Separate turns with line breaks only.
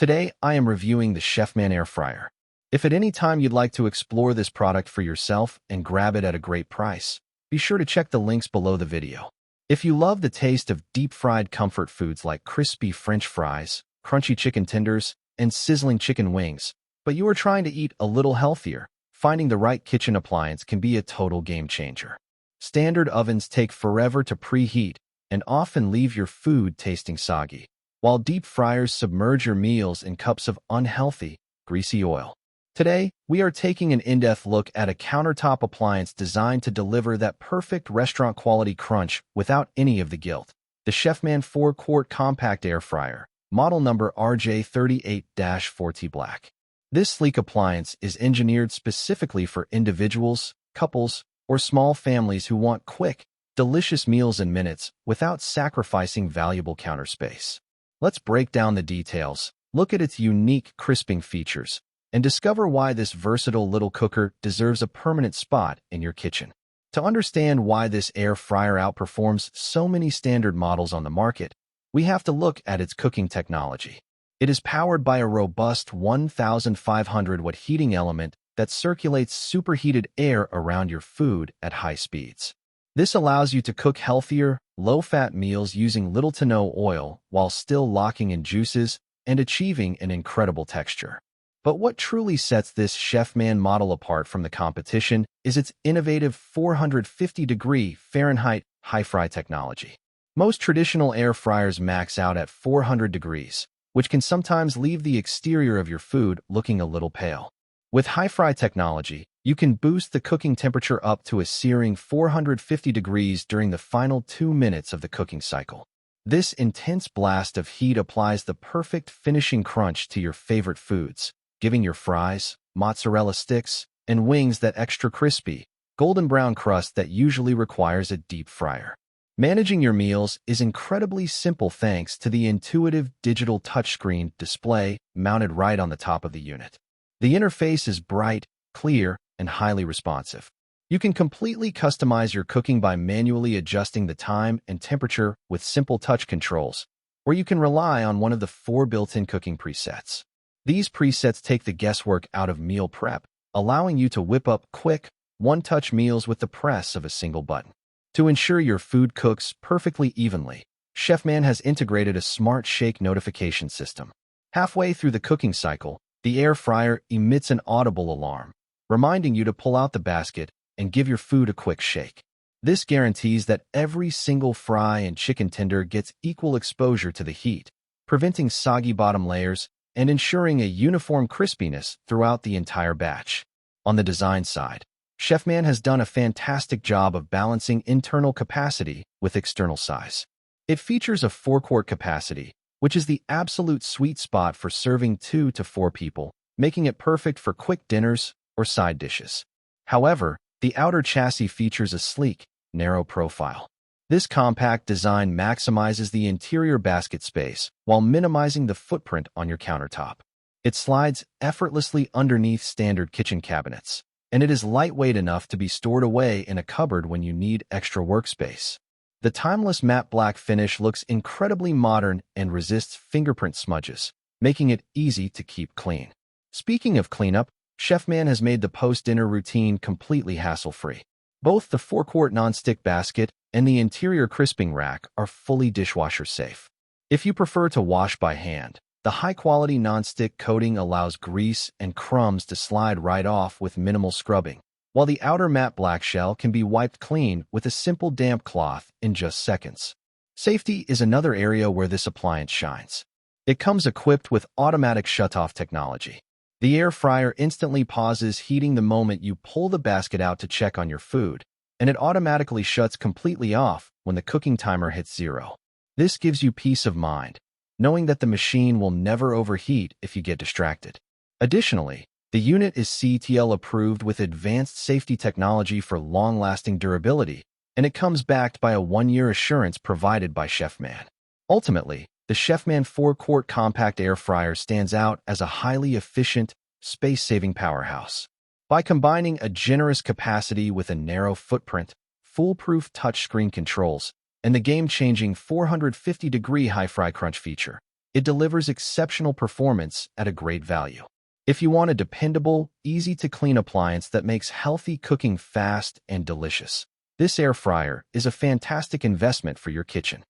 Today, I am reviewing the Chefman air fryer. If at any time you'd like to explore this product for yourself and grab it at a great price, be sure to check the links below the video. If you love the taste of deep-fried comfort foods like crispy French fries, crunchy chicken tenders, and sizzling chicken wings, but you are trying to eat a little healthier, finding the right kitchen appliance can be a total game changer. Standard ovens take forever to preheat and often leave your food tasting soggy, while deep fryers submerge your meals in cups of unhealthy, greasy oil. Today, we are taking an in-depth look at a countertop appliance designed to deliver that perfect restaurant-quality crunch without any of the guilt. The Chefman 4-quart compact air fryer, model number RJ38-4T Black. This sleek appliance is engineered specifically for individuals, couples, or small families who want quick, delicious meals in minutes without sacrificing valuable counter space. Let's break down the details, look at its unique crisping features, and discover why this versatile little cooker deserves a permanent spot in your kitchen. To understand why this air fryer outperforms so many standard models on the market, we have to look at its cooking technology. It is powered by a robust 1,500-watt heating element that circulates superheated air around your food at high speeds. This allows you to cook healthier, low-fat meals using little to no oil while still locking in juices and achieving an incredible texture. But what truly sets this Chefman model apart from the competition is its innovative 450-degree Fahrenheit high-fry technology. Most traditional air fryers max out at 400 degrees, which can sometimes leave the exterior of your food looking a little pale. With high-fry technology, you can boost the cooking temperature up to a searing 450 degrees during the final 2 minutes of the cooking cycle. This intense blast of heat applies the perfect finishing crunch to your favorite foods, giving your fries, mozzarella sticks, and wings that extra crispy, golden brown crust that usually requires a deep fryer. Managing your meals is incredibly simple thanks to the intuitive digital touchscreen display mounted right on the top of the unit. The interface is bright, clear, and highly responsive. You can completely customize your cooking by manually adjusting the time and temperature with simple touch controls, or you can rely on one of the 4 built-in cooking presets. These presets take the guesswork out of meal prep, allowing you to whip up quick, one-touch meals with the press of a single button. To ensure your food cooks perfectly evenly, Chefman has integrated a smart shake notification system. Halfway through the cooking cycle, the air fryer emits an audible alarm, reminding you to pull out the basket and give your food a quick shake. This guarantees that every single fry and chicken tender gets equal exposure to the heat, preventing soggy bottom layers and ensuring a uniform crispiness throughout the entire batch. On the design side, Chefman has done a fantastic job of balancing internal capacity with external size. It features a 4-quart capacity, which is the absolute sweet spot for serving 2 to 4 people, making it perfect for quick dinners or side dishes. However, the outer chassis features a sleek, narrow profile. This compact design maximizes the interior basket space while minimizing the footprint on your countertop. It slides effortlessly underneath standard kitchen cabinets, and it is lightweight enough to be stored away in a cupboard when you need extra workspace. The timeless matte black finish looks incredibly modern and resists fingerprint smudges, making it easy to keep clean. Speaking of cleanup, Chefman has made the post-dinner routine completely hassle-free. Both the 4-quart nonstick basket and the interior crisping rack are fully dishwasher safe. If you prefer to wash by hand, the high-quality nonstick coating allows grease and crumbs to slide right off with minimal scrubbing, while the outer matte black shell can be wiped clean with a simple damp cloth in just seconds. Safety is another area where this appliance shines. It comes equipped with automatic shutoff technology. The air fryer instantly pauses heating the moment you pull the basket out to check on your food, and it automatically shuts completely off when the cooking timer hits 0. This gives you peace of mind, knowing that the machine will never overheat if you get distracted. Additionally, the unit is CTL approved with advanced safety technology for long-lasting durability, and it comes backed by a 1-year assurance provided by Chefman. Ultimately, the Chefman 4-quart compact air fryer stands out as a highly efficient, space-saving powerhouse. By combining a generous capacity with a narrow footprint, foolproof touchscreen controls, and the game-changing 450-degree high-fry crunch feature, It delivers exceptional performance at a great value. If you want a dependable, easy-to-clean appliance that makes healthy cooking fast and delicious, this air fryer is a fantastic investment for your kitchen.